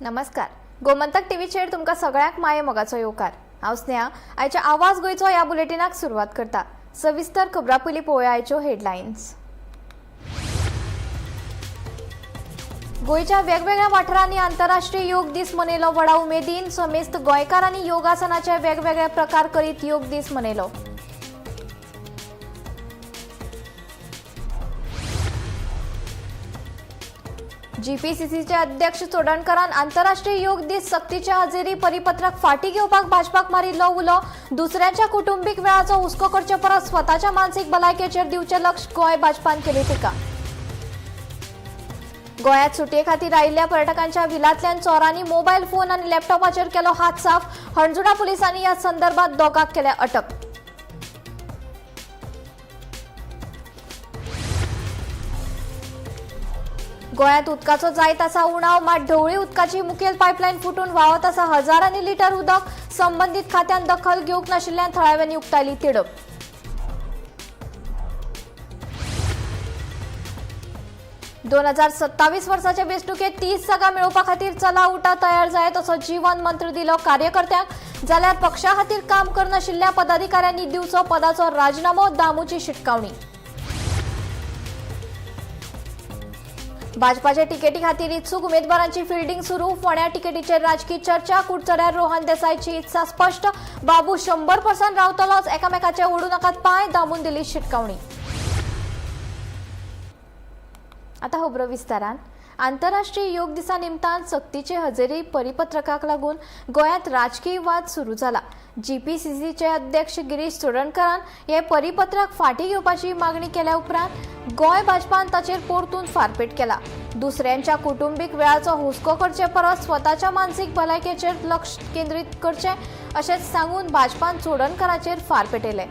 नमस्कार। गोमंतक टीव्हीचेर तुमका सगळ्याक माये मोगाचो येवकार। हांव स्नेहा। आयच्या आवाज गोयचो ह्या बुलेटिनाक सुरवात करता। सविस्तर खबरां पयलीं पळोवया आयच्यो हेडलायन्स। गोयच्या वेगवेगळ्या वाठारांनी आंतरराष्ट्रीय योग दीस मनयलो व्हडा उमेदीन। समेस्त गोंयकारांनी योगासनाचे वेगवेगळे प्रकार करीत योग दीस मनयलो। जीपीसीसीचे अध्यक्ष चोडणकरान आंतरराष्ट्रीय योग दीस सक्तीचे हजेरी परिपत्रक फाटी घेवपाक भाजपाक मारिल्लो उलो। दुसऱ्याच्या कुटुंबीक वेळाचो हुस्को करचे परस स्वताच्या मानसीक भलायकेचेर दिवचे लक्ष गोंय भाजपान केली टिका। गोंयांत सुटये खातीर आयिल्ल्या पर्यटकांच्या व्हिलांतल्यान चोरांनी मोबायल फोन आनी लॅपटॉपाचेर केलो हात साफ। हणजुणा पुलिसांनी ह्या संदर्भात दोगांक केल्या अटक। गोंयांत उदकाचो जायत आसा उणाव। मात ढवळी उदकाची मुखेल पायपलायन फुटून व्हांवत आसा हजारांनी लिटर उदक। संबंधीत खात्यान दखल घेवंक नाशिल्ल्यान थळाव्यांनी उक्तायली तिडक। 2027 वर्साचे वेंचणुकेत 30 जागा मेळोवपा खातीर चला उठा तयार जायत असो जीवन मंत्र दिलो कार्यकर्त्यांक। जाल्यार पक्षा खातीर काम करनाशिल्ल्या पदाधिकाऱ्यांनी दिवचो पदाचो राजीनामो। दामूची शिटकावणी। भाजपाचे तिकेटी खातीर इत्सूक उमेदवारांची फिल्डिंग सुरू। फोंड्या तिकेटीचेर राजकीय चर्चा। कुडचड्यार रोहन देसायची इत्सा स्पश्ट। बाबू 100% रावतलोच। एकामेकाचे ओडू नाकात पांय। दामून दिली शिटकावणी। आता खबरो विस्तारान। आंतरराष्ट्रीय योग दिसा निमतान सक्तीचे हजेरी परिपत्रकाक लागून गोंयांत राजकीय वाद सुरू जाला। जीपीसीसीचे अध्यक्ष गिरीश चोडणकरान हे परिपत्रक फाटी घेवपाची मागणी केल्या उपरांत गोंय भाजपान ताचेर परतून फारपेट केला। दुसऱ्यांच्या कुटुंबीक वेळाचो हुस्को करचे परस स्वताच्या मानसीक भलायकेचेर लक्ष केंद्रीत करचे अशें सांगून भाजपान चोडणकराचेर फारपेटयले।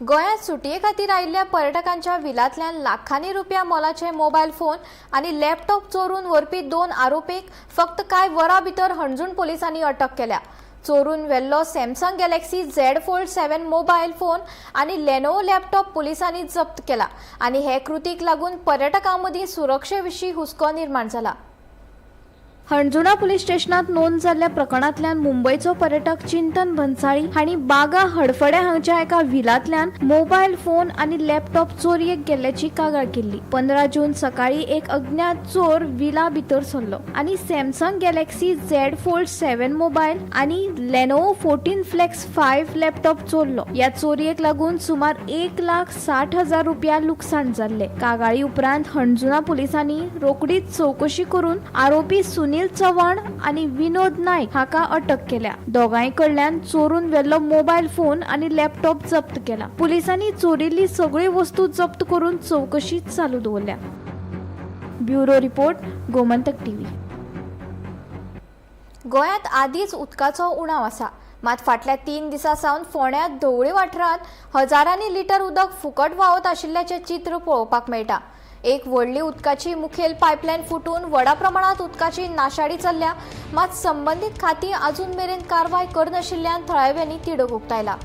गोंयांत सुटये खातीर आयिल्ल्या पर्यटकांच्या व्हिलांतल्यान लाखांनी रुपया मोलाचे मोबायल फोन आनी लॅपटॉप चोरून व्हरपी 2 आरोपींक फक्त कांय वरां भितर हणजूण पुलिसांनी अटक केल्या। चोरून व्हेल्लो Samsung Galaxy Z Fold 7 mobile phone आनी लेनोवो लॅपटॉप पुलिसांनी जप्त केला आनी हे कृतीक लागून पर्यटकां मदीं सुरक्षेविशीं हुस्को निर्माण जाला। हणजुणा पुलीस स्टेशनात नोंद जाल्ल्या प्रकरणांतल्यान मुंबयचो पर्यटक चिंतन भन्साळी हांणी बागा हडफडे हांगच्या एका व्हिलांतल्यान मोबायल फोन आनी लॅपटॉप चोरयेक गेल्ल्याची कागाळ केल्ली। 15 जून सकाळी एक अज्ञात चोर व्हिला भितर सरलो आनी Samsung Galaxy Z Fold 7 mobile आनी लेनोवो 14 Flex 5 लॅपटॉप चोरलो। या चोरयेक लागून सुमार 1,60,000 रुपया लुकसाण जाल्ले। कागाळी उपरांत हणजुणा पुलिसांनी रोखडीच चौकशी करून आरोपी सुनील चव्हाण आणि विनोद नाईक हाका अटक केल्या। दोगांय कडल्यान चोरून व्हेल्लो मोबायल फोन आणि लॅपटॉप जप्त केला। पुलिसांनी चोरिल्ली सगळी वस्तू जप्त करून चौकशी चालू दवरल्या। Bureau report, Gomantak TV. गोंयांत आदीच उदकाचो उणाव आसा। मात फाटल्या 3 दिसां सावन फोंड्यात ढवळी वाठारांत हजारांनी लिटर उदक फुकट व्हांवत आशिल्ल्याचें चित्र पळोवपाक मेळटा। एक व्हडली उदकाची मुखेल पायपलायन फुटून व्हडा प्रमाणात उदकाची नाशाडी चल्ल्या। मात संबंधीत खाती अजून मेरेन कारवाय करनाशिल्ल्यान थळाव्यांनी तिडक उक्तायला।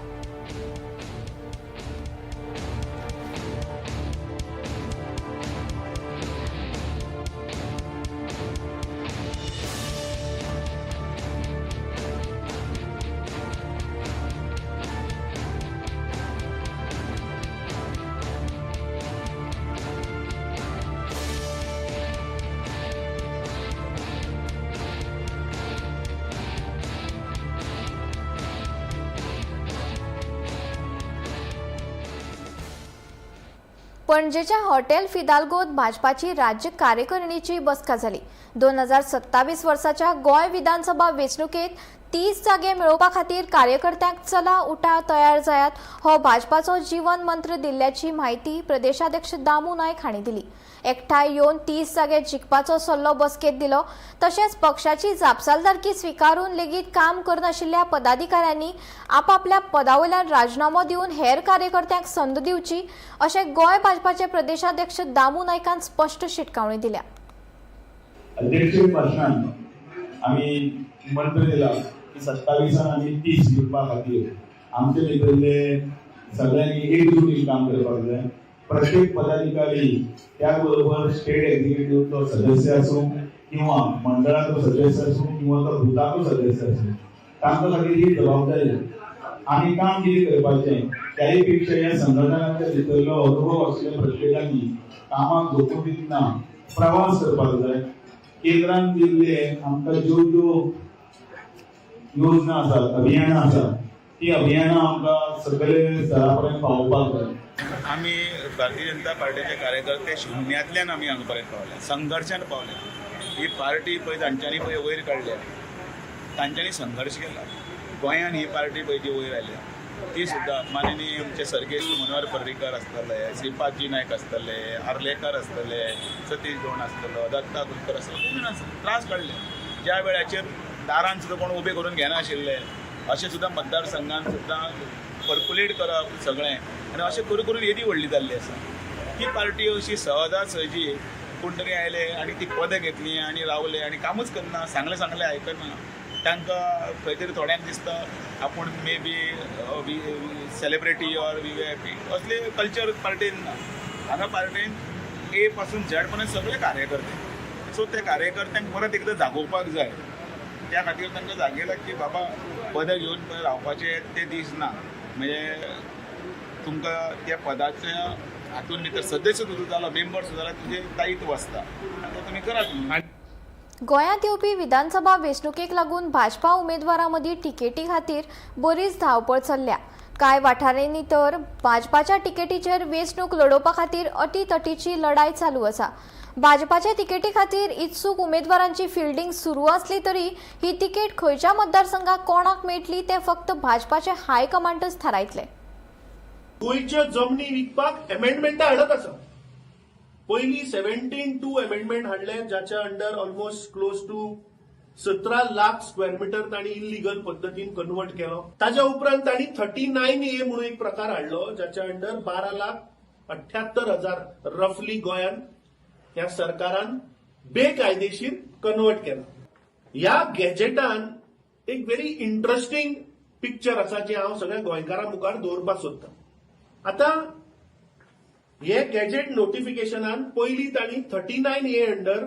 पणजेच्या हॉटेल फिदाल्गोत भाजपाची राज्य कार्यकारिणीची बसका जाली। 2027 वर्साच्या गोंय विधानसभा वेंचणुकेत 30 जागे मेळोवपा खातीर कार्यकर्त्यांक चला उठा तयार जायात हो भाजपाचो जीवन मंत्र दिल्ल्याची माहिती प्रदेशाध्यक्ष दामू नायक हांणी दिली। एकठांय येवन 30 जागे जिखपाचो सल्लो बसकेत दिलो। तशेंच पक्षाची जापसालदारकी स्विकारून लेगीत काम करनाशिल्ल्या पदाधिकाऱ्यांनी आपापल्या पदावयल्यान राजीनामो दिवन हेर कार्यकर्त्यांक संद दिवची अशें गोंय भाजपाचे प्रदेशाध्यक्ष दामू नायकान स्पश्ट शिटकावणी दिल्या। अध्यक्षीय भाशणांत आमी मंत्र दिला की 27 आनी 30 दिवपा खातीर आमचे भितरले सगळ्यांनी एकजूटीन काम करपाक जाय। प्रत्येक पदाधिकारी त्या बरोबर स्टेट एक्झिक्युटिव्हचो सदस्य असो किंवा मंडळाचो सदस्य असो किंवा तो भुताचो सदस्य असो तांकां खातीर ही जबाबदारी आनी काम कितें करपाचें त्याही पेक्षा ह्या संघटनांच्या भितरलो अनुभव आशिल्ल्या प्रत्येकानी कामाक झोपून दितना प्रवास करपाक जाय। केंद्रान दिल्ले आमकां ज्यो योजना आसात अभियानां आसात ती अभियानां आमकां सगळे स्तरापर्यंत पावोवपाक जाय। आम्ही भारतीय जनता पार्टीचे कार्यकर्ते शुन्यांतल्यान आमी हांगा पर्यंत पावले, संघर्शान पावले। ही पार्टी पळय तांच्यांनी पळय वयर काडल्या, तांच्यांनी संघर्श केला। गोंयान ही पार्टी पळय जी वयर आयल्या ती सुद्दां माननीय आमचे सर्गेस्त मनोहर पर्रीकर आसतले, श्रीपादजी नायक आसतले, आर्लेकर आसतले, सतीश धोंड आसतलो, दत्ता कुलकर आसतलो, कोण त्रास काडले। ज्या वेळाचेर दारान सुद्दां कोण उबे करून घेनाशिल्ले अशें सुद्दां मतदारसंघान सुद्दां पर्कुलेट करप सगळें आनी अशें करून करून येदी व्हडली जाल्ली आसा। ही पार्टी अशी सहजासहजी कोण तरी आयले आनी ती पदां घेतली आनी रावले आनी कामूच करना, सांगलें आयकना। तांकां खंय तरी थोड्यांक दिसता आपूण may be celebrity or VIP असले कल्चर पार्टीन ना। हांगा पार्टीन A पासून Z पर्यंत सगळे कार्यकर्ते। सो ते कार्यकर्त्यांक परत एकदां जागोवपाक जाय। त्या खातीर तांकां जागयला की बाबा पदां घेवन पळय रावपाचे ते दीस ना। म्हणजे तुमकां त्या पदाच्या हातून भितर सदस्य सुद्दां जालो, मेंबर सुद्दां जालो, तुजें दायित्व आसता आनी तें तुमी करात। गोंयांत येवपी विधानसभा वेंचणुकेक लागून भाजपा उमेदवारां मदीं तिकेटी खातीर बरीच धांवपळ चल्ल्या। कांय वाठारांनी तर भाजपाच्या तिकेटीचेर वेंचणूक लडोवपा खातीर अटीतटीची लढाय चालू आसा। भाजपाच्या तिकेटी खातीर इत्सूक उमेदवारांची फिल्डिंग सुरू आसली तरी ही तिकेट खंयच्या मतदारसंघाक कोणाक मेळटली ते फक्त भाजपाचे हायकमांडच थारायतले। गोंयच्यो जमनी विकपाक एमेंडमेंटां हाडत आसा। पयलीं 17(2) एमेंडमेंट हाडले जाच्या under almost close to 17 lakh square metre तांणी इल्लीगल पद्दतीन कन्वर्ट केलो। ताच्या उपरांत तांणी 39A म्हणून एक प्रकार हाडलो जाच्या अंडर 12,78,000 रफली गोंयान ह्या सरकारान बेकायदेशीर कन्वर्ट केला। ह्या गॅजेटान एक व्हेरी इंटरेस्टिंग पिक्चर आसा जे हांव सगळ्या गोंयकारां मुखार दवरपाक सोदतां। आता हे गॅजेट नोटिफिकेशनान पयलीं तांणी 39A अंडर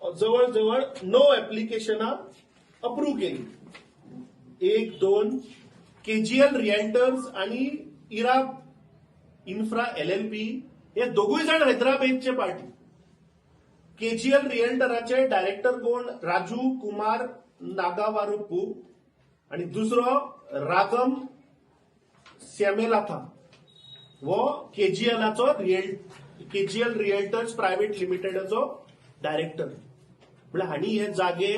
जवळ जवळ 9 एप्लिकेशनां अप्रूव्ह केली। 1, 2 KGL रिएल्टर्स आणि इराब इन्फ्रा LLP हे दोगूय जाण हैदराबादचे पार्टी। KGL रिएल्टराचे डायरेक्टर कोण राजू कुमार नागावारुपू आणि दुसरो रागम श्यामेलाथा वो KGL रिएल्टर्स प्रायव्हेट लिमिटेडाचो डायरेक्टर। म्हळ्यार हांणी हे जागे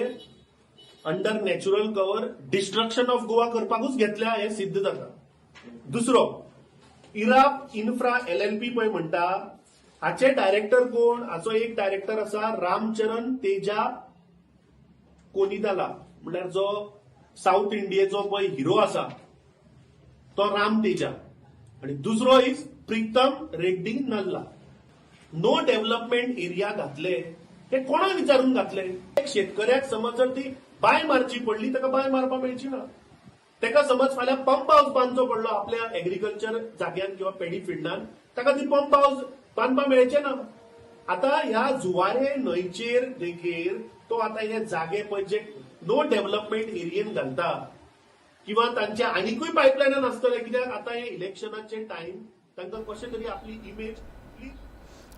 under natural cover destruction of Goa करपाकूच घेतल्या हे सिद्ध जाता। दुसरो इराब इन्फ्रा LLP पळय म्हणटा हाचे डायरेक्टर कोण, हाचो एक डायरेक्टर आसा रामचरण तेजा कोनिदाला, म्हळ्यार जो साऊथ इंडियेचो पळय हिरो आसा तो राम तेजा, आणि दुसरो is Pritam Reddy Nalla. No development area घातले हे कोणाक विचारून घातले? एक शेतकऱ्याक समज जर ती बांय मारची पडली ताका बांय मारपाक मेळची ना। ताका समज फाल्यां पंप हाऊस बांदचो पडलो आपल्या एग्रीकल्चर जाग्यान किंवा पेडी फिल्डान ताका ती पंप हाऊस बांदपाक मेळचे ना। आता ह्या जुवारे न्हंयचेर देखीर तो आता हे जागे पळय जे नो डेव्हलपमेंट एरियेन घालता किंवा तांच्या आनीकूय पायपलायनान आसतले, कित्याक आता हे इलेक्शनाचे टायम तांकां कशें तरी आपली इमेज।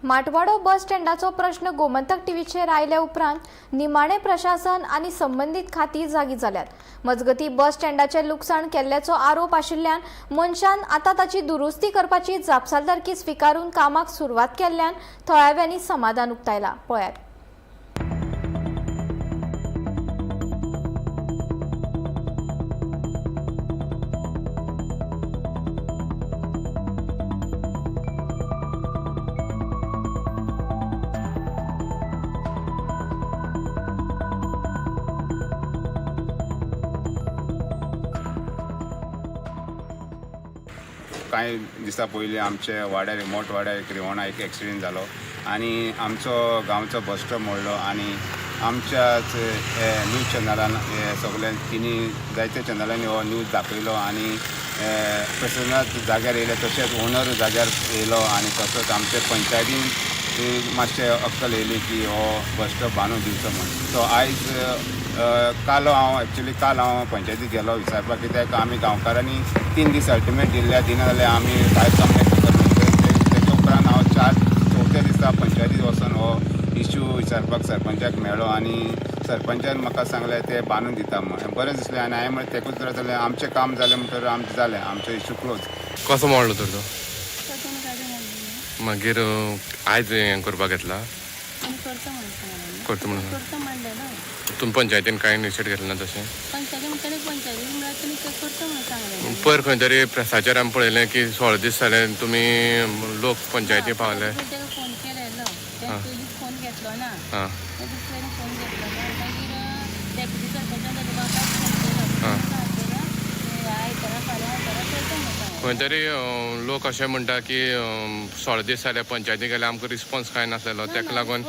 माटवाडो बस स्टँडाचो प्रश्न गोमंतक टीव्हीचेर आयल्या उपरांत निमाणे प्रशासन आनी संबंधीत खाती जागी जाल्यात। मजगती बस स्टँडाचे लुकसाण केल्ल्याचो आरोप आशिल्ल्यान मनशान आतां ताची दुरुस्ती करपाची जापसालदारकी स्विकारून कामाक सुरवात केल्ल्यान थळाव्यांनी समाधान उक्तायला। पळयात। कांय दिसां पयलीं आमचे वाड्यार मोठ वाड्यार रिवणा एक एक्सिडेंट जालो आनी आमचो गांवचो बस स्टॉप मोडलो आनी आमच्याच न्यूज चॅनलान सगळे तिनी जायत्या चॅनलांनी हो न्यूज दाखयलो आनी प्रशासनात जाग्यार येयले तशेंच ओनर जाग्यार येयलो आनी तसोच आमचे पंचायतीन मातशें अक्कल येयली की हो बस स्टॉप बांदून दिवचो म्हणून. सो आयज काल हांव पंचायतीक गेलो विचारपाक कित्याक आमी गांवकारांनी 3 दीस अल्टिमेट दिल्ल्या दिना जाल्यार आमी भायर कंप्लेंट करता. तेच्या उपरांत हांव 4-4थ्या दिसा पंचायतीक वचून हो इश्यू विचारपाक सरपंचाक मेळ्ळो आनी सरपंचान म्हाका सांगलें ते बांदून दिता म्हणून. बरें दिसलें आनी हांवें म्हळें तेकूच जालें आमचें काम जालें म्हणटकीर आमचें जालें आमचो इश्यू क्लोज. कसो मोडलो तर तो मागीर आयज हें करपाक येतला करता म्हणून तुमी पंचायतीन कांय इनिशिएट घेतलें ना तशें पयर खंय तरी प्रेसाचेर आमी पळयलें की 16 दीस जाले तुमी लोक पंचायती पावले. हां खंय तरी लोक अशें म्हणटा की 16 दीस जाले पंचायती गेले आमकां रिस्पॉन्स कांय नासलेलो तेका लागून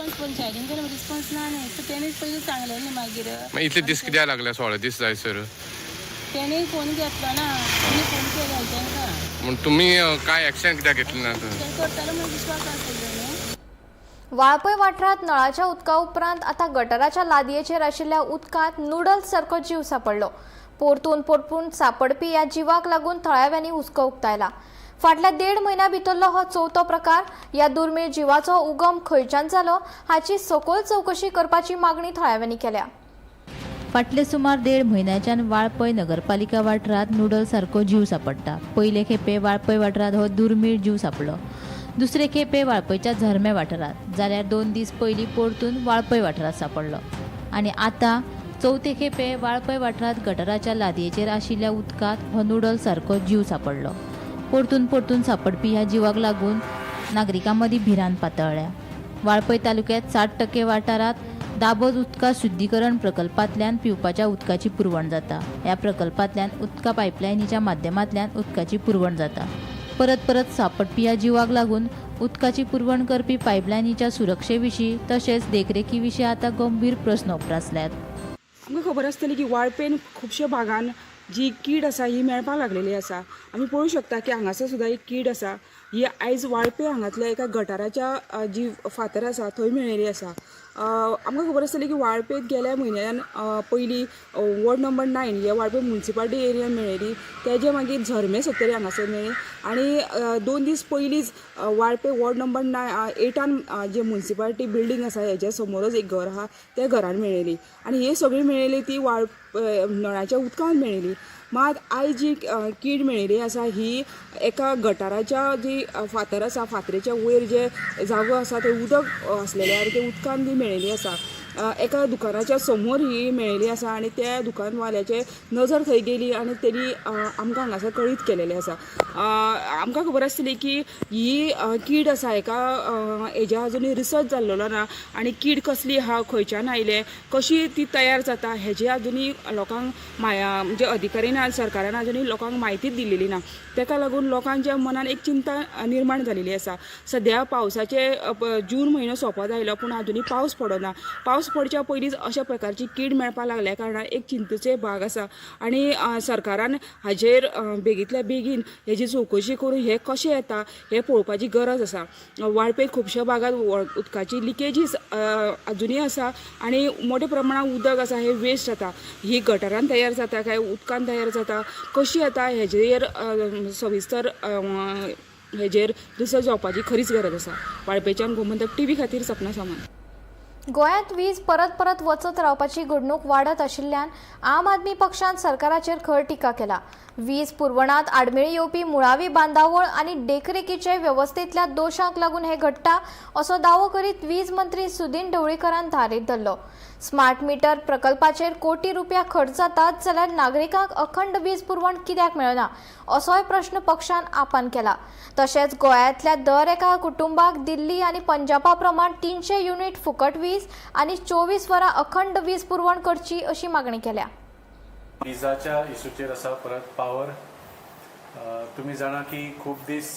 मागीर इतले दीस कित्याक लागले 16 दीस जायसर फोन घेतलो ना फोन केले तांकां म्हण तुमी कांय एक्शन कित्याक घेतलें ना वाळपय वाठारात नळाच्या उदका उपरांत आता गटराच्या लादयेचेर आशिल्ल्या उदकांत नूडल्स सारको जीव सापडलो. परतून परतून सापडपी ह्या जिवाक लागून थळाव्यांनी हुस्को उक्तायला. फाटल्या 1.5 म्हयन्या भितरलो हो 4थो प्रकार. ह्या दुर्मीळ जिवाचो उगम खंयच्यान जालो हाची सखोल चवकशी करपाची मागणी थळाव्यांनी केल्या. फाटले सुमार 1.5 म्हयन्याच्यान वाळपय नगरपालिका वाठारात नूडल्स सारको जीव सापडटा. पयले खेपे वाळपय वाठारात हो दुर्मीळ जीव सापडलो. दुसरे खेपे वाळपयच्या झरमे वाठारात जाल्यार 2 दीस पयलीं परतून वाळपय वाठारात सापडलो आनी आतां 4थे खेपे वाळपय वाठारात गटराच्या लादयेचेर आशिल्ल्या उदकांत हो नूडल्स सारको जीव सापडलो. परतून परतून सापडपी ह्या जिवाक लागून नागरिकां मदीं भिरांत पातळ्ळ्या. वाळपय तालुक्यांत 60% वाठारात दाबोज उदका शुद्धीकरण प्रकल्पांतल्यान पिवपाच्या उदकाची पुरवण जाता. ह्या प्रकल्पांतल्यान उदका पायपलायनीच्या माध्यमांतल्यान उदकाची पुरवण जाता. परत परत सापडपी ह्या जिवाक लागून उदकाची पुरवण करपी पायपलायनीच्या सुरक्षे विशीं तशेंच देखरेखी विशीं आतां गंभीर प्रस्न उपरासल्यात. आमकां खबर आसतली की वाळपेन खुबश्या भागान जी कीड आसा ही मेळपाक लागलेली आसा. आमी पळोवंक शकता की हांगासर सुद्दां एक कीड आसा ही आयज वाळपे हांगातल्या एका गटाराच्या जी फातर आसा थंय मेळिल्ली आसा. आमकां खबर आसतली की वाळपेत गेल्या म्हयन्यान पयलीं वॉर्ड नंबर 9 हे वाळपे म्युन्सिपालिटी एरियान मेळिल्ली तेजे मागीर झरमे सत्तरी हांगासर मेळ्ळी आनी 2 दीस पयलींच वाळपे वॉर्ड नंबर 8 जे म्युन्सिपालिटी बिल्डींग आसा हेज्या समोरच एक घर आहा त्या घरान मेळिल्ली आनी हे सगळी मेळिल्ली ती नळाच्या उदकान मेळिल्ली. मात आयज जी कीड मेळिल्ली आसा ही एका गटाराच्या जी फातर आसा फातरेच्या वयर जे जागो आसा ते उदक आसलेल्यार ते उदकान ती मेळिल्ली आसा. एका दुकानाच्या समोर ही मेळिल्ली आसा आनी त्या दुकानवाल्याचे नजर थंय गेली आनी तेणी आमकां हांगासर कळीत केलेलें आसा. आमकां खबर आसतली की ही कीड आसा एका हेज्या अजुनूय रिसर्च जाल्लो ना आनी कीड कसली आहा खंयच्यान आयले कशी ती तयार जाता हेजी अजुनूय लोकांक म्हणजे अधिकारीन सरकारान अजुनूय लोकांक म्हायतीच दिलेली ना. तेका लागून लोकांच्या मनान एक चिंता निर्माण जालेली आसा. सद्या पावसाचे जून म्हयनो सोंपत आयलो पूण अजुनूय पावस पडना. पावस पडच्या पयलींच अशा प्रकारची कीड मेळपाक लागल्या कारणान एक चिंतेचे भाग आसा आनी सरकारान हाजेर बेगींतल्या बेगीन हेजी चवकशी करून हे कशें येता हे पळोवपाची गरज आसा. वाळपेत खुबश्या भागात उदकाची लिकेजीस अजुनूय आसा आनी मोठ्या प्रमाणात उदक आसा हे वेस्ट जाता. ही गटारान तयार जाता काय उदकान तयार जाता कशी येता हेजेर सविस्तर हेजेर रिसर्च जावपाची खरीच गरज आसा. वाळपेच्यान गोमंतक टीव्ही खातीर सपना सामंत. गोंयांत वीज परत परत वचत रावपाची घडणूक वाडत आशिल्ल्यान आम आदमी पक्षान सरकाराचेर खर टिका केला. वीज पुरवणात आडमेळी येवपी मुळावी बांदावळ आनी देखरेखीचे वेवस्थेंतल्या दोशांक लागून हे घडटा असो दावो करीत वीज मंत्री सुदीन ढवळीकरान धारीत धरलो. स्मार्ट मीटर प्रकल्पाचेर कोटी रुपया खर्च जातात जाल्यार नागरिकांक अखंड वीज पुरवण कित्याक मेळना असोय प्रश्न पक्षान आपण केला. तशेंच गोंयांतल्या दर एका कुटुंबाक दिल्ली आनी पंजाबा प्रमाण 300 युनिट फुकट वीज आनी 24 वरां अखंड वीज पुरवण करची अशी मागणी केल्या. विजाच्या इशूचेर आसा परत पावर तुम्ही जाणा की खूब दीस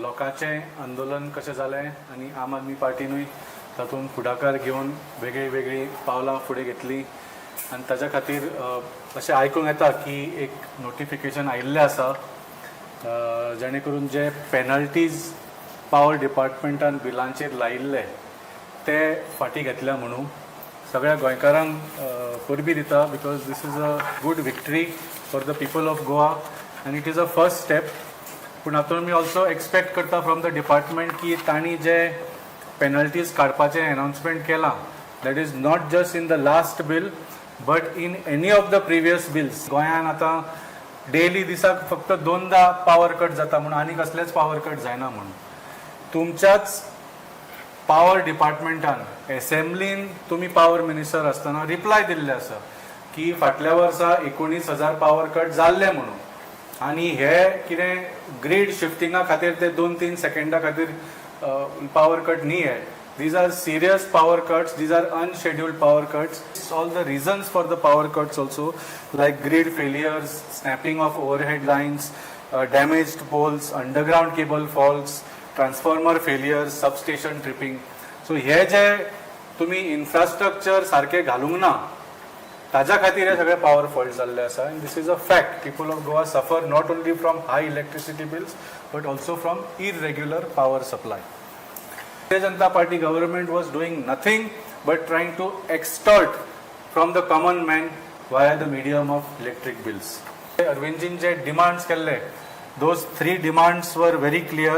लोकांचें आंदोलन कशें जालें आनी आम आदमी पार्टीनूय तातूंत फुडाकार घेवन वेगळी वेगळी पावलां फुडें घेतली आनी ताच्या खातीर अशें आयकूंक येता की एक नोटिफिकेशन आयिल्लें आसा जेणे करून जे पेनल्टीज पावर डिपार्टमेंटान बिलांचेर लायिल्ले ते फाटीं घेतल्या म्हणून सगळ्या गोंयकारांक परबी दिता because this is a good victory for the people of Goa आनी it is a first step. पूण हातूंत मी ऑल्सो एक्सपेक्ट करता फ्रॉम द डिपार्टमेंट की तांणी जे पेनल्टीज काडपाचें अनाउन्समेंट केलां that is not just in the last bill but in any of the previous bills. गोंयान आतां डेली दिसाक फक्त 2दा पावर कट जाता म्हणून आनी कसलेच पावर कट जायना म्हणून तुमच्याच पावर डिपार्टमेंटान एसेंब्लीन तुमी पावर मिनिस्टर आसतना रिप्लाय दिल्ले आसा की फाटल्या वर्सा 19,000 पावर कट जाल्ले म्हणून आनी हे कितें ग्रीड शिफ्टिंगा खातीर ते 2-3 सेकंडा खातीर पावर कट न्ही हे. These are serious power cuts. These are unscheduled power cuts. All the reasons for the power cuts also, like grid failures, snapping of overhead lines, damaged poles, underground cable faults, transformer failures, substation tripping. So हे जे तुम्ही infrastructure सारखे घालूंक ना ताज्या खातीर हे सगळे पावर फॉल्ट जाल्ले आसा and this is a fact. People of Goa suffer not only from high electricity bills but also from irregular power supply. Bharatiya Janata Party government was doing nothing but trying to extort from the common man via the medium of electric bills. Arvindjin जे demands केल्ले those 3 demands were very clear.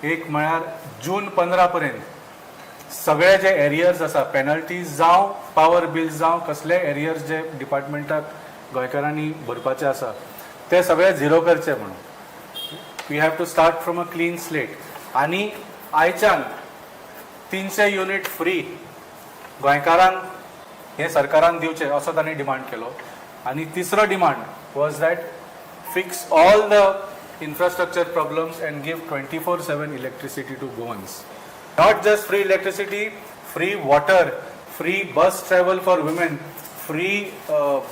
एक म्हळ्यार जून 15 पर्यंत सगळे जे arrears आसा penalties जावं power bills जावं कसले एरियर्स जे डिपार्टमेंटाक गोंयकारांनी भरपाचे आसा ते सगळे झिरो करचे म्हणून. We have to start from a clean slate आनी आयच्यान 300 युनिट फ्री गोंयकारांक हे सरकारान दिवचे असो तांणी डिमांड केलो. आनी तिसरो demand was that fix all the infrastructure problems and give 24/7 electricity to Goans. Not just free electricity, free water, free bus travel for women, free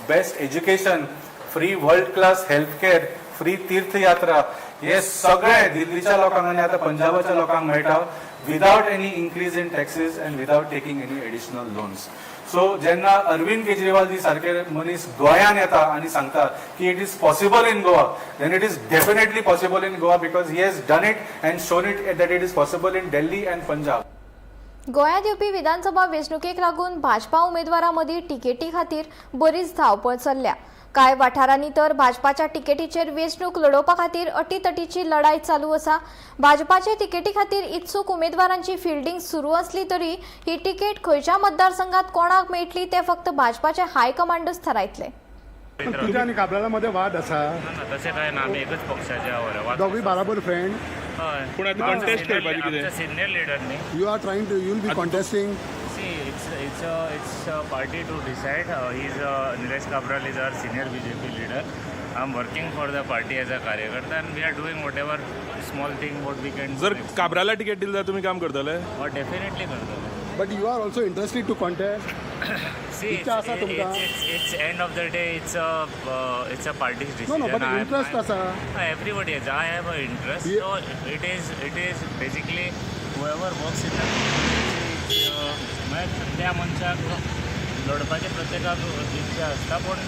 best education, free world class healthcare, free तीर्थ यात्रा. हे सगळे दिल्लीच्या लोकांक आनी आतां पंजाबाच्या लोकांक मेळटा without any increase in taxes and without taking any additional loans. So जेन्ना अरविंद केजरीवाल जी सारखे मनीस गोंयान येता आनी सांगता की it is possible in Goa then it is definitely possible in Goa because he has done it and shown it that it is possible in Delhi and Punjab. गोंयांत येवपी विधानसभा वेंचणुकेक लागून भाजपा उमेदवारां मदीं तिकेटी खातीर बरीच धांवपळ चल्ल्या. कांय वाठारांनी तर भाजपाच्या तिकेटीचेर वेंचणूक लडोवपा खातीर अटीतटीची लढाय चालू आसा. भाजपाचे तिकेटी खातीर इत्सूक उमेदवारांची फिल्डिंग सुरू असली तरी ही तिकेट खंयच्या मतदारसंघात कोणाक मेळटली ते फक्त भाजपाचे हायकमांडच थारायतले. तुझ्या आणि काबरालामध्ये वाद असा तसे काय ना आम्ही एकच पक्षाचे आहोत दोघी बराबर फ्रेंड हय पूण आतां contest करपाची कितें? आमच्या सिनियर लीडरनी you are trying to you'll be contesting see it's a party to decide. He is Nilesh Cabral is our senior BJP leader. I am working for the party as a karyakarta and we are doing whatever small thing what we can. जर काब्राला ticket दिली जाल्यार तुम्ही काम करतले? Definitely करतले. But you are also interested to contest. See, it's end of the day. It's a party's decision. No, but interest asa. Everybody has. I have an interest. Yeah. So it is basically whoever works in the म्हणजे त्या मनशाक लढपाचे प्रत्येकाक इच्छा असता पण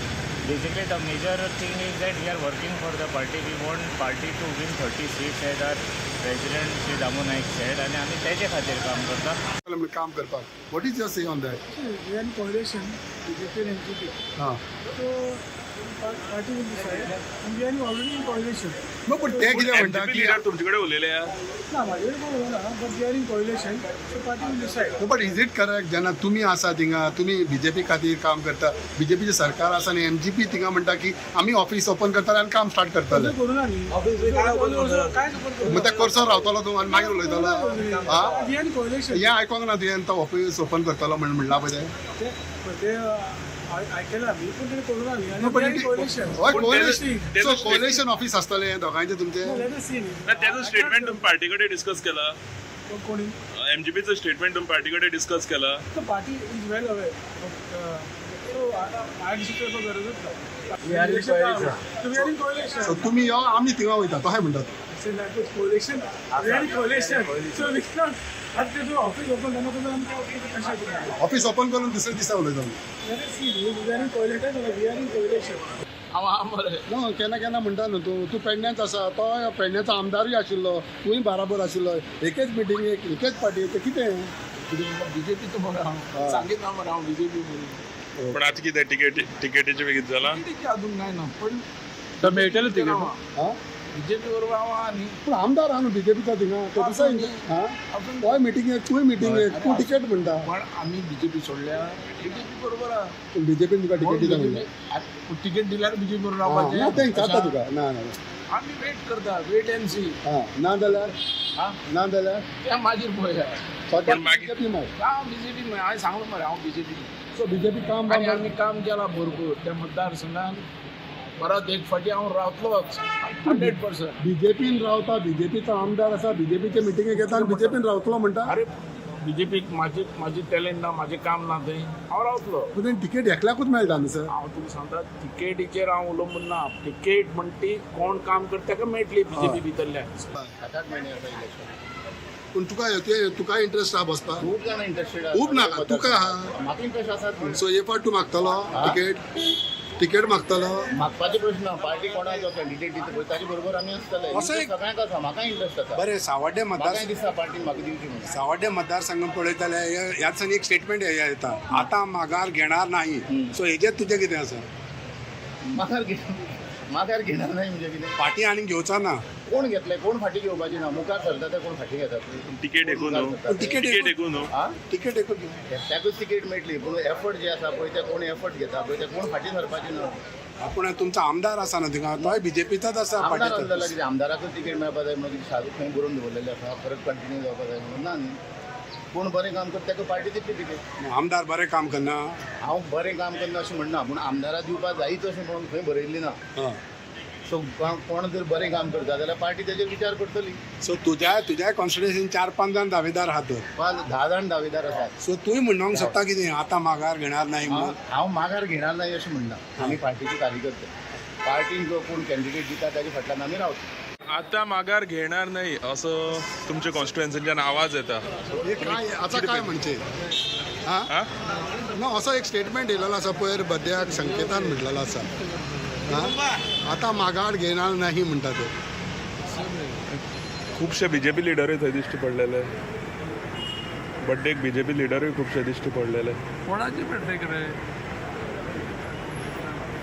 basically the major thing is that we are working for the party. We want party to win 30 seats as our president Shri Damu Naik said आणि आम्ही त्याचे खातीर काम करता. काम करपाक. What is your say on that? We are in कोalition BJP and NGP. हां. So party will decide and we are already in coalition. No पण ते कितें म्हणटा की तुमच्याकडे उरलेले ना माझे ना but we are in coalition so party will decide. No but is it correct जेन्ना तुमी आसा थिंगा तुमी BJP खातीर काम करता BJPचे सरकार आसा आनी MGP थिंगा म्हणटा की आमी ऑफिस ओपन करतले आनी काम स्टार्ट करतले. करूना न्ही काय सपोर्ट मग त्या कोर्सार रावतलो तूं आनी मागीर उलयतलो. हां वी आर इन coalition. हें आयकोंक ना तुवें तो ऑफिस ओपन करतलो म्हणला पळय ते ऐकला मी पण ते करूना न्ही आणि we are in coalition. So coalition office आसतलें दोगांयचें तुमचें. Let us see. त्याचं स्टेटमेंट तुम्ही पार्टीकडे डिस्कस केला? कोणी MGPचं स्टेटमेंट तुम्ही पार्टीकडे डिस्कस केला? the party is well aware of so identity गरजच ना कोलेक्शन सो तुम्ही यो आमी थिंगा वयता तो हाय म्हणटात कोलेक्शन सो वी कॅन आता ते ऑफिस ओपन करना तो आमकां कशें ऑफिस ओपन करून दुसऱ्या दिसा उलयता ना केन्ना केन्ना म्हणटा न्हू तूं पेडण्याच आसा तो पेडण्याचो आमदारूय आशिल्लो तूंय बाराबर आशिल्लो एकेच मिटिंगेक एकेच पार्टयेक कितें बीजेपी मरे सांगीत ना मरे हांव बीजेपी मरे पण आता कितें तिकेटीचें बी कितें जालां अजून काय ना पण मेळटलें तिकेट बीजेपी बरोबर हांव आहा न्ही पूण आमदार आहा न्हू बीजेपीचो थिंगा तो दिसा होय मिटिंगेक तूंय मिटिंगेक तूं तिकेट म्हणटा पण आमी बीजेपी सोडल्या बीजेपी बरोबर आहा पूण बीजेपीन तुका तिकेट दिता म्हणटा तिकेट दिल्यार बीजेपी बरोबर ना रावपाचें तें जाता तुका ना ना आमी वेट करता वेट एंड सी ना जाल्यार त्या मागीर पळया सद्याक बीजेपी मार हांव बीजेपी हांवें सांगलो मरे हांव बीजेपी सो बीजेपी काम आनी आमी काम केलां भरपूर त्या मतदारसंघान परत एक फाटी हांव रावतलोच 100%. बीजेपीन रावता बीजेपीचो आमदार आसा बीजेपीचे मिटिंगेक येता आनी बीजेपीन रावतलो म्हणटा अरे बीजेपीक म्हाजी टॅलंट ना म्हाजें काम ना थंय हांव रावतलो पूण तिकेट एकल्याकूच मेळटा न्ही सर हांव तुका सांगता तिकेटीचेर हांव अवलंबून ना तिकेट म्हणटी कोण काम करता ताका मेळटली बीजेपी भितरल्यान पूण तुका इंट्रस्ट आहा बसपाक खूब जाणां इंटरेस्टेड खूब नाका तुका आहा म्हाका इंटरेस्ट आसा सो हे फावट तूं मागतलो तिकेट मागतलो मागपाचे प्रश्न पार्टी कोणाचो कॅन्डिडेट दिता पळय ताचे बरोबर आमी आसतले सगळ्यांक आसा म्हाका इंटरेस्ट आसा बरें सावड्डे म्हाकाय दिसता पार्टीन म्हाका दिवची म्हणून सावड्डे मतदारसंघ पळयत जाल्यार ह्या दिसांनी एक स्टेटमेंट येता आतां माघार घेणार नाही सो हेजेर तुजें कितें आसा माघार घेणार नाही म्हणजे कितें फाटी आनी घेवचा ना कोण घेतले कोण फाटी घेवपाची ना मुखार सरता ते कोण फाटी घेतात तिकेट एकूच न्हू तिकेट एकूच न्हू तिकेट एकूच त्याकूच तिकेट मेळटली पूण एफर्ट जे आसा पळय ते कोण एफर्ट घेता पळय ते कोण फाटी सरपाची ना पूण तुमचो आमदार आसा ना थिंगा तोय बीजेपीचाच आसा आमदार जाल्यार कितें आमदाराकूच तिकेट मेळपा जाय म्हणून शाहरूख खंय बरोवन दवरलेले आसा परत कंटिन्यू जावपा जाय म्हणून ना न्ही कोण बरें काम करता ताका पार्टी दितली तिकेट आमदार बरें काम करना हांव बरें काम करना अशें म्हणना पूण आमदाराक दिवपाक जायच अशें म्हणून खंय बरयल्ली ना सो कोण जर बरें काम करता जाल्यार पार्टी तेजेर विचार करतली सो तुज्या कॉन्स्टिट्युएन्सीन 4-5 जाण दावेदार आहात 10 जाण दावेदार आसात सो तूंय म्हणूंक शकता कितें आतां माघार घेणार नाही म्हणून हांव माघार घेणार नाही अशें म्हणना आमी पार्टीचे कार्यकर्ते पार्टीन जो कोण कॅन्डिडेट दिता ताच्या फाटल्यान आमी रावता आता माघार घेणार नाही असं तुमच्या कॉन्स्टिट्युएन्सींतल्यान आवाज येता काय म्हणजे ना असो एक स्टेटमेंट येयलेलो आसा पयर बद्याक संकेतान म्हटलेलो आसा आतां माघार घेणार नाही म्हणटा ते खुबशे बीजेपी लिडरूय थंय दिश्टी पडलेले बड्डेक बीजेपी लिडरूय खुबशे दिश्टी पडलेले कोणाची बड्डे रे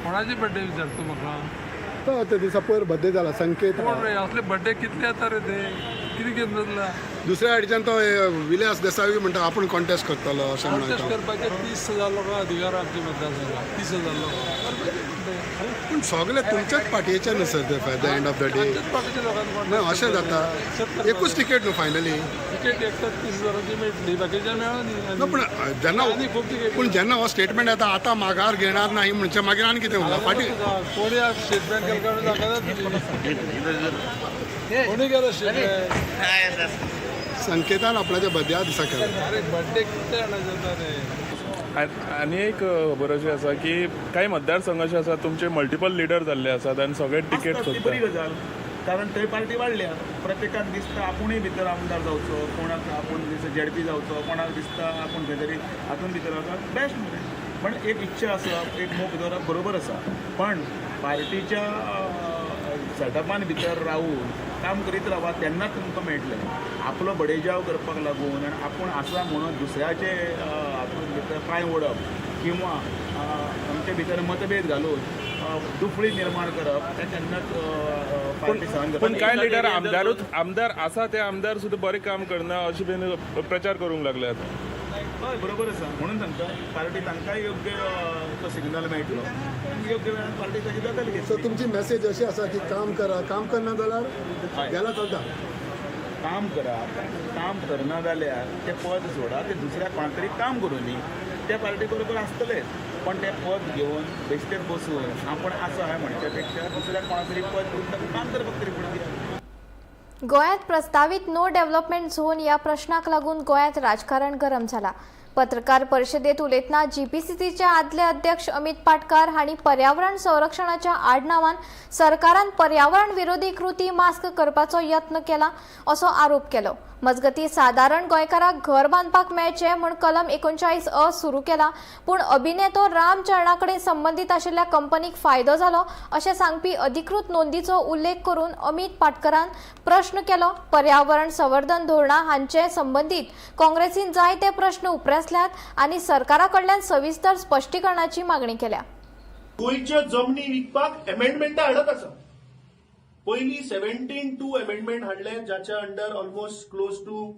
कोणाची बड्डे विचारतो म्हाका तो ते दिसा पयर बड्डे जाला संकेत कोण रे असले बड्डे कितले येता रे ते कितें घेवन जातला दुसऱ्या हाडच्यान तो विलास देसाई म्हणटा आपूण कॉन्टेस्ट करतलो अशें कॉन्टेस्ट म्हणटा करपाचे 30,000 लोकां अधिकार आमच्या मतदारसंघात 30,000 लोक पूण सगळे तुमच्याच पार्टयेचे न्हू सर ते by the end of the day पार्टीच्या लोकांक ना अशें जाता एकूच तिकेट न्हू फायनली तिकेट एकटाच 30,000ची मेळटली बाकीच्या मेळना ना पूण जेन्ना हो स्टेटमेंट येता आतां माघार घेणार नाही म्हणजे मागीर आनी कितें उरला पार्टी कोणी स्टेटमेंट केलं कोणी केलं स्टेटमेंट संकेतान आपल्याच्या बड्या दिसा केला अरे बड्डे कितले जाणां जाता रे आनी एक खबर अशी आसा की काही मतदारसंघ अशे आसा तुमचे मल्टिपल लिडर जाल्ले आसात आनी सगळे तिकेट बरी गजाल कारण थंय पार्टी वाडल्या प्रत्येकाक दिसता आपुणूय भितर आमदार जावचो कोणाक आपूण दिसता जेडपी जावचो कोणाक दिसता आपूण खंय तरी हातून भितर वचप बेस्ट मरे पण एक इच्छा आसप एक मोग दवरप बरोबर आसा पण पार्टीच्या सेटअपान भितर रावून काम करीत रावा तेन्नाच तुमकां मेळटलें आपलो बडेजाव करपाक लागून आनी आपूण आसा म्हणून दुसऱ्याचे हातूंत भितर पांय ओडप किंवा आमचे भितर मतभेद घालून दुफळी निर्माण करप तें केन्नाच पार्टी सहन करता पण कांय लिडर आमदार आसा ते आमदार सुद्दां बरें काम करना अशें बीन प्रचार करूंक लागल्यात हय बरोबर आसा म्हणून सांगता पार्टी तांकांय योग्य तो सिग्नल मेळटलो आनी योग्य वेळार पार्टी ताची दखल घेतली सो तुमची मेसेज अशी आसा की काम करा काम करना जाल्यार गेला चलता काम करा काम करना जाल्यार ते पद सोडा ते दुसऱ्या कोणा तरी काम करून न्ही त्या पार्टी बरोबर आसतलेच पण ते पद घेवन बेश्टेर बसून आपण आसा हय म्हणच्या पेक्षा दुसऱ्या कोणा तरी पद करून ताका काम करपाक तरी पडटी गोंयांत प्रस्तावित नो डेव्हलपमेंट झोन या प्रश्नाक लागून गोंयांत राजकारण गरम झाला पत्रकार परिषदेत उलयतना जीपीसीसीचे आदले अध्यक्ष अमित पाटकर हांणी पर्यावरण संरक्षणाच्या आडनावान सरकारान पर्यावरण विरोधी कृती मास्क करपाचो यत्न केला असो आरोप केलो. मजगती साधारण गोंयकारांक घर बांदपाक मेळचे म्हूण कलम 39A सुरू केला, पूण अभिनेतो राम चरणाकडेन संबंधित आशिल्ल्या कंपनीक फायदो जालो अशें सांगपी अधिकृत नोंदीचो उल्लेख करून अमित पाटकरान प्रश्न केलो. पर्यावरण संवर्धन धोरणां हांचे संबंधित काँग्रेसीन जायते प्रश्न उपरासल्यात आनी सरकारा कडल्यान सविस्तर स्पश्टीकरणाची मागणी केल्या. गोंयच्यो जमनी विकपाक एमेंडमेंटां हाडत आसा. पयली 17(2) एमेंडमेंट हाडले, जाच्या under almost close to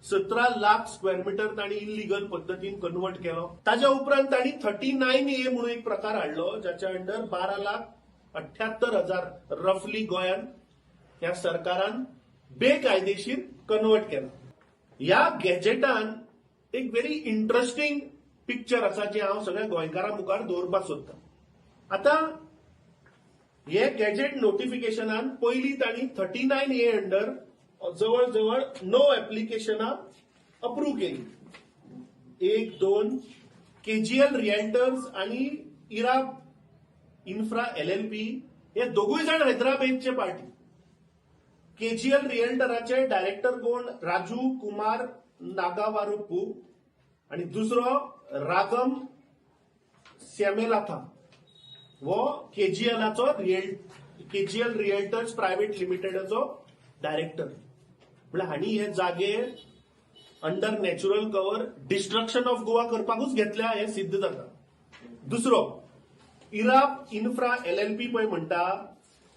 17 lakh square metre तांणी इलिगल पद्दतीन कन्वर्ट केलो. ताच्या उपरांत तांणी 39A म्हणून एक प्रकार हाडलो, जाच्या अंडर 12,78,000 रफली गोंयान ह्या सरकारान बेकायदेशीर कन्वर्ट केला. ह्या गॅजेटान एक व्हेरी इंटरेस्टिंग पिक्चर आसा जे हांव सगळ्या गोंयकारां मुखार दवरपाक सोदतां. आता हे गॅजेट नोटिफिकेशनान पयली तांणी 39A अंडर जवळ जवळ 9 एप्लिकेशनां अप्रूव्ह केली. 1, 2 KGL रिएल्टर्स आणि इराब इन्फ्रा LLP हे दोगूय जाण हैदराबादचे पार्टी. KGL रिएल्टराचे डायरेक्टर कोण? राजू कुमार नागावारुपू आणि दुसरो रागम श्यामेलाथा वो KGL रिएल्टर्स प्रायव्हेट लिमिटेडाचो डायरेक्टर. म्हळ्यार हांणी हे जागे under natural cover destruction of Goa करपाकूच घेतल्या हे सिद्ध जाता. दुसरो इराब इन्फ्रा LLP पळय म्हणटा,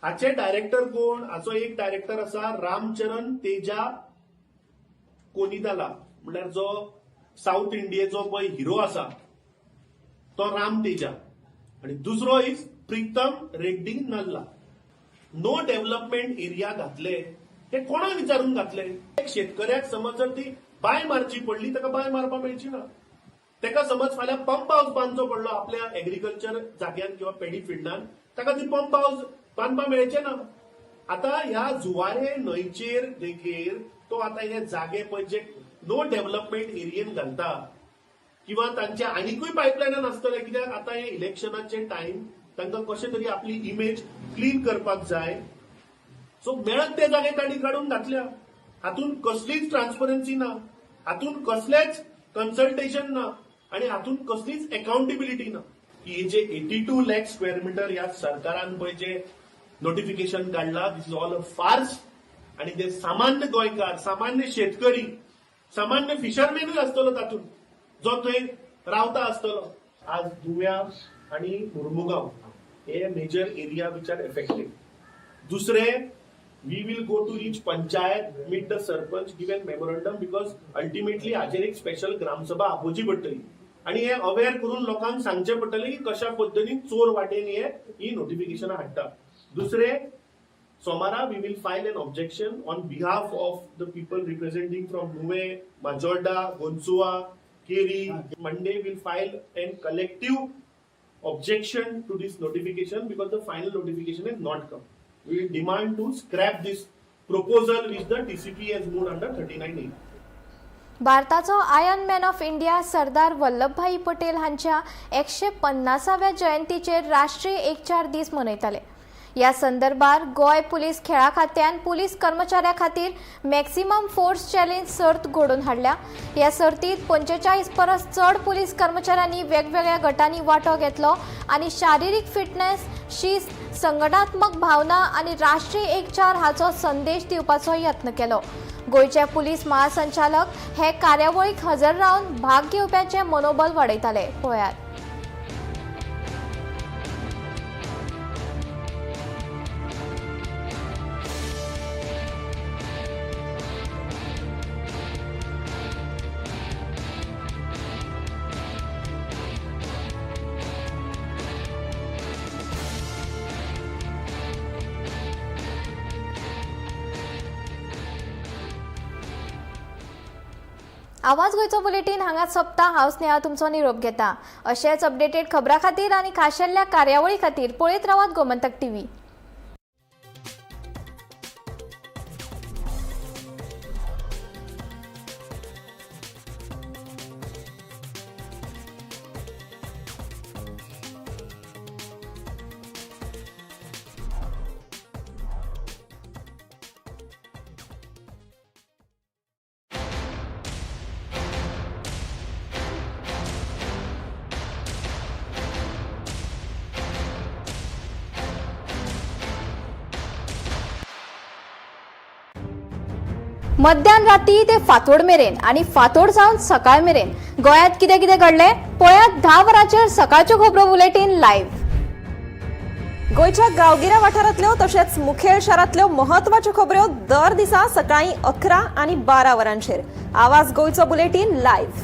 हाचे डायरेक्टर कोण? हाचो एक डायरेक्टर आसा रामचरण तेजा कोनिदाला, म्हळ्यार जो साऊथ इंडियेचो पळय हिरो आसा तो राम तेजा, आणि दुसरो is Pritam Reddy Nalla. No development area घातले, हे कोणा विचारून घातले? एक शेतकऱ्याक समज जर ती बांय मारची पडली, ताका बांय मारपाक मेळची ना. ताका समज फाल्यां पंप हाऊस बांदचो पडलो आपल्या एग्रीकल्चर जाग्यान किंवा पेडी फिल्डान, ताका ती पंप हाऊस बांदपाक मेळचे ना. आता ह्या जुवारे न्हंयचेर देखीर तो आता हे जागे पळय जे नो डेव्हलपमेंट एरियेन घालता किंवा तांच्या आनीकूय पायपलायनान आसतले, कित्याक आता हे इलेक्शनाचे टाइम तांकां कशें तरी आपली इमेज क्लीन करपाक जाय. सो मेळत ते जागे तांणी काडून घातल्या. हातून कसलीच ट्रान्सपरन्सी ना, हातून कसलेच कन्सल्टेशन ना, आणि हातून कसलीच अकाउंटेबिलिटी ना. ही जे 82 लाख स्क्वेअर मीटर ह्या सरकारान पळय जे नोटिफिकेशन काढला, दिस इज ऑल अ फार्स. आणि ते सामान्य गोंयकार, सामान्य शेतकरी, सामान्य फिशरमॅनूच आसतलो तातूंत, जो थंय रावता आसतलो. आज दुव्या आणि मुर्मुगांव हे major area which are affected. दुसरे, we will go to reach panchayat, meet the sarpanch, give an memorandum, because ultimately हाजेर एक स्पेशल ग्रामसभा आपोवची पडटली आणि हे अवेअर करून लोकांक सांगचे पडटले की कशा पद्दतीन चोर वाटेन ही नोटिफिकेशनां हाडटा. दुसरे, सोमारा we will file an objection on behalf of the people representing from Nuvem, Majorda, Gonsua, Keri. Monday we'll file a collective objection to this notification because the final notification has not come. We will demand to scrap this proposal which the TCP has moved under 39A. भारताचो iron man of India Sardar Vallabhbhai Patel हांच्या 150व्या जयंतीचेर राष्ट्रीय एकचार दीस मनयताले. या संदर्भात गोय police खेळा खात्यान police कर्मचाऱ्या खातीर मॅक्सिमम फोर्स चॅलेंज सर्त घडोवन हाडल्या. या सर्तीत 45 परस चड पुलीस कर्मचाऱ्यांनी वेगवेगळ्या गटांनी वांटो घेतलो आणि शारिरीक फिटनेस, शिस्त, संघटनात्मक भावना आणि राष्ट्रीय एकचार हाचो संदेश दिवपाचो यत्न केलो. गोयचे पुलीस महासंचालक हे कार्यावळीक हजर रावन भाग घेवप्याचे मनोबल वाडयताले. पळयात. आवाज गोयचो बुलेटिन हांगा सोंपता. हांव स्नेहा तुमचो निरोप घेता. अशेच अपडेटेड खबरां खातीर आनी खाशेल्ल्या कार्यावळी खातीर पळयत रावात गोमंतक टीव्ही. मध्यान राती ते फातोड मेरेन आणि फातोड सावन सकाळ मेरेन गोंयांत कितें कितें घडलें पळयात 10 वरांचेर सकाळच्यो खबरो बुलेटिन लायव्ह. गोंयच्या गांवगिऱ्या वाठारांतल्यो तशेंच मुखेल शारांतल्यो महत्वाच्यो खबरो दर दिसा सकाळीं 11 आनी 12 वरांचेर. आवाज गोंयचो बुलेटिन लायव्ह.